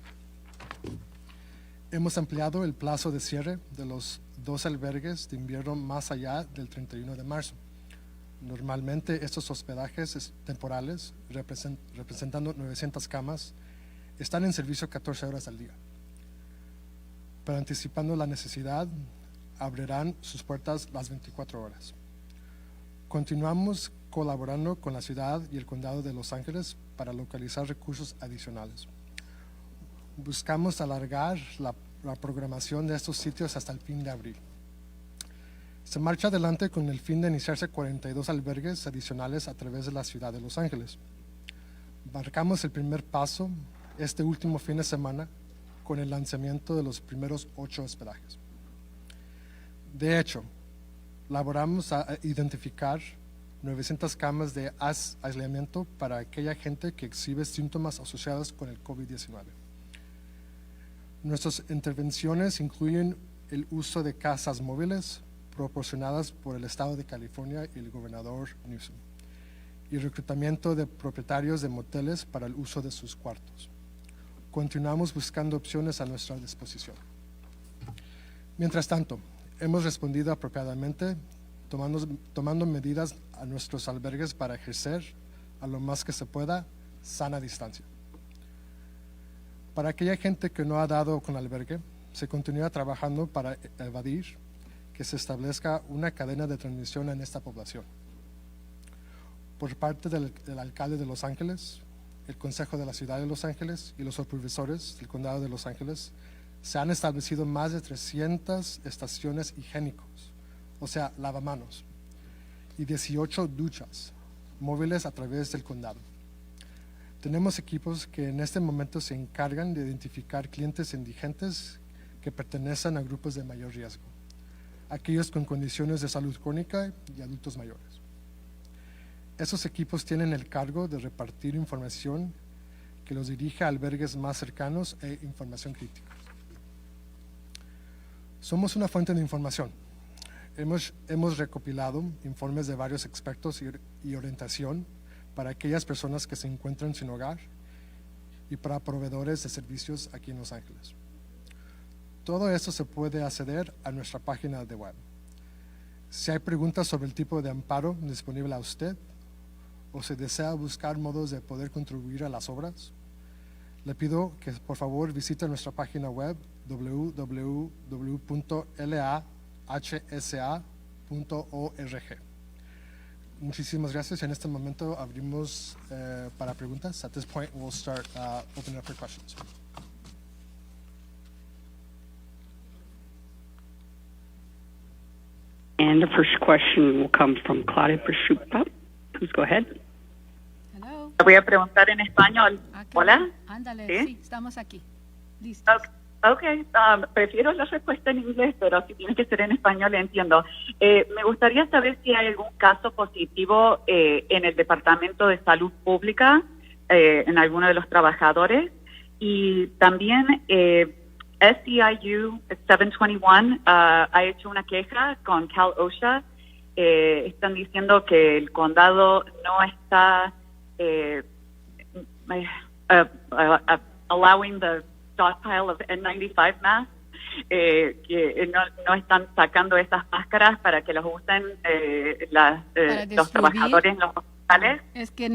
Hemos ampliado el plazo de cierre de los 2 albergues de invierno más allá del 31 de marzo. Normalmente estos hospedajes temporales, representando 900 camas, están en servicio 14 horas al día. Pero anticipando la necesidad, abrirán sus puertas las 24 horas. Continuamos colaborando con la ciudad y el condado de Los Ángeles para localizar recursos adicionales. Buscamos alargar la programación de estos sitios hasta el fin de abril. Se marcha adelante con el fin de iniciarse 42 albergues adicionales a través de la ciudad de Los Ángeles. Marcamos el primer paso este último fin de semana con el lanzamiento de los primeros 8 hospedajes. De hecho, laboramos a identificar 900 camas de aislamiento para aquella gente que exhibe síntomas asociados con el COVID-19. Nuestras intervenciones incluyen el uso de casas móviles proporcionadas por el Estado de California y el gobernador Newsom, y reclutamiento de propietarios de moteles para el uso de sus cuartos. Continuamos buscando opciones a nuestra disposición. Mientras tanto, hemos respondido apropiadamente, tomando medidas a nuestros albergues para ejercer, a lo más que se pueda, sana distancia. Para aquella gente que no ha dado con albergue, se continúa trabajando para evadir que se establezca una cadena de transmisión en esta población. Por parte del alcalde de Los Ángeles, el Consejo de la Ciudad de Los Ángeles y los supervisores del Condado de Los Ángeles, se han establecido más de 300 estaciones higiénicos, o sea, lavamanos, y 18 duchas móviles a través del condado. Tenemos equipos que en este momento se encargan de identificar clientes indigentes que pertenecen a grupos de mayor riesgo, aquellos con condiciones de salud crónica y adultos mayores. Esos equipos tienen el cargo de repartir información que los dirige a albergues más cercanos e información crítica. Somos una fuente de información. Hemos recopilado informes de varios expertos y orientación para aquellas personas que se encuentran sin hogar y para proveedores de servicios aquí en Los Ángeles. Todo esto se puede acceder a nuestra página de web. Si hay preguntas sobre el tipo de amparo disponible a usted o si desea buscar modos de poder contribuir a las obras, le pido que por favor visite nuestra página web www.lahsa.org. Muchísimas gracias. En este momento abrimos para preguntas. At this point, we'll start opening up for questions. And the first question will come from Claudia Pershupa. Please go ahead. Hello. Voy a preguntar en español. Hola. Ándale, ¿Sí? sí, estamos aquí. Listos. Okay. Prefiero la respuesta en inglés, pero si tiene que ser en español, entiendo. Me gustaría saber si hay algún caso positivo en el Departamento de Salud Pública, en alguno de los trabajadores, y también SEIU 721 ha hecho una queja con Cal OSHA. Están diciendo que el condado no está allowing the stockpile of N95 masks, que no están sacando esas máscaras para que los usen los trabajadores en los hospitales. ¿Vale? Es que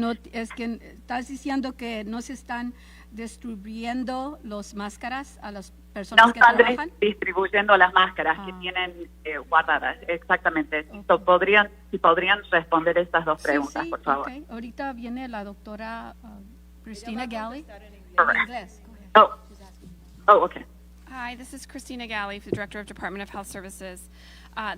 estás diciendo que no se están distribuyendo las máscaras a las personas No que están trabajan. distribuyendo las máscaras que tienen guardadas, exactamente. Si podrían responder estas dos preguntas, Sí, por favor. okay. Ahorita viene la doctora Christina Galley. Correct. Inglés. Go ahead. Okay. Hi, this is Christina Galley, the Director of Department of Health Services.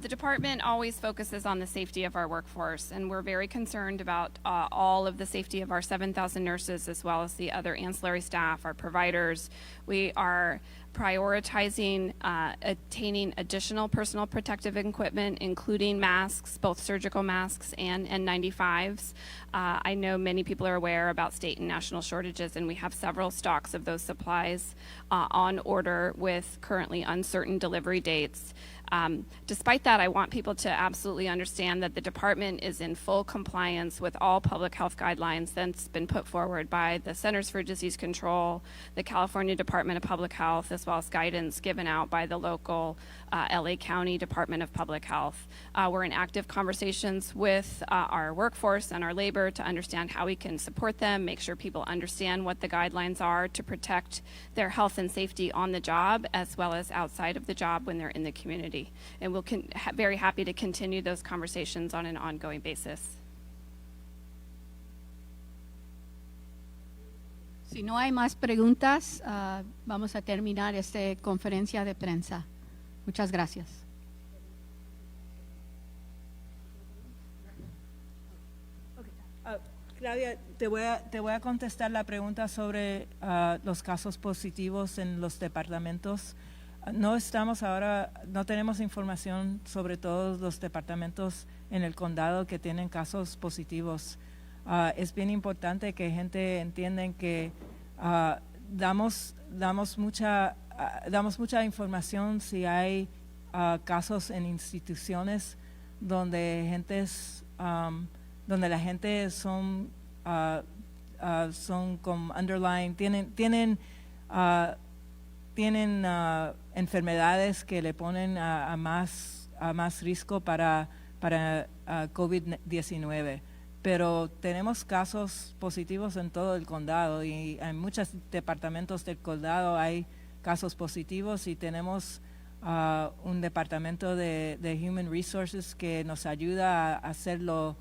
The department always focuses on the safety of our workforce, and we're very concerned about all of the safety of our 7,000 nurses as well as the other ancillary staff, our providers. We are prioritizing attaining additional personal protective equipment, including masks, both surgical masks and N95s. I know many people are aware about state and national shortages, and we have several stocks of those supplies on order with currently uncertain delivery dates. Despite that, I want people to absolutely understand that the department is in full compliance with all public health guidelines that's been put forward by the Centers for Disease Control, the California Department of Public Health, as well as guidance given out by the local LA County Department of Public Health. We're in active conversations with our workforce and our labor to understand how we can support them, make sure people understand what the guidelines are to protect their health and safety on the job as well as outside of the job when they're in the community. And we'll very happy to continue those conversations on an ongoing basis. Si no hay más preguntas, vamos a terminar esta conferencia de prensa. Muchas gracias. Claudia, te voy a contestar la pregunta sobre los casos positivos en los departamentos. No tenemos información sobre todos los departamentos en el condado que tienen casos positivos. Es bien importante que gente entienda que damos mucha información si hay casos en instituciones donde la gente son con underlying, tienen enfermedades que le ponen a más riesgo para COVID-19. Pero tenemos casos positivos en todo el condado y en muchos departamentos del condado hay casos positivos y tenemos un departamento de Human Resources que nos ayuda a hacer lo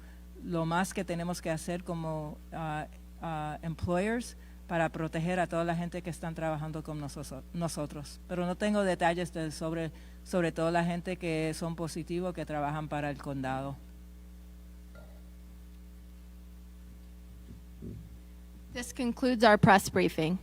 más que tenemos que hacer como employers para proteger a toda la gente que están trabajando con nosotros. Pero no tengo detalles sobre toda la gente que son positivos que trabajan para el condado. This concludes our press briefing.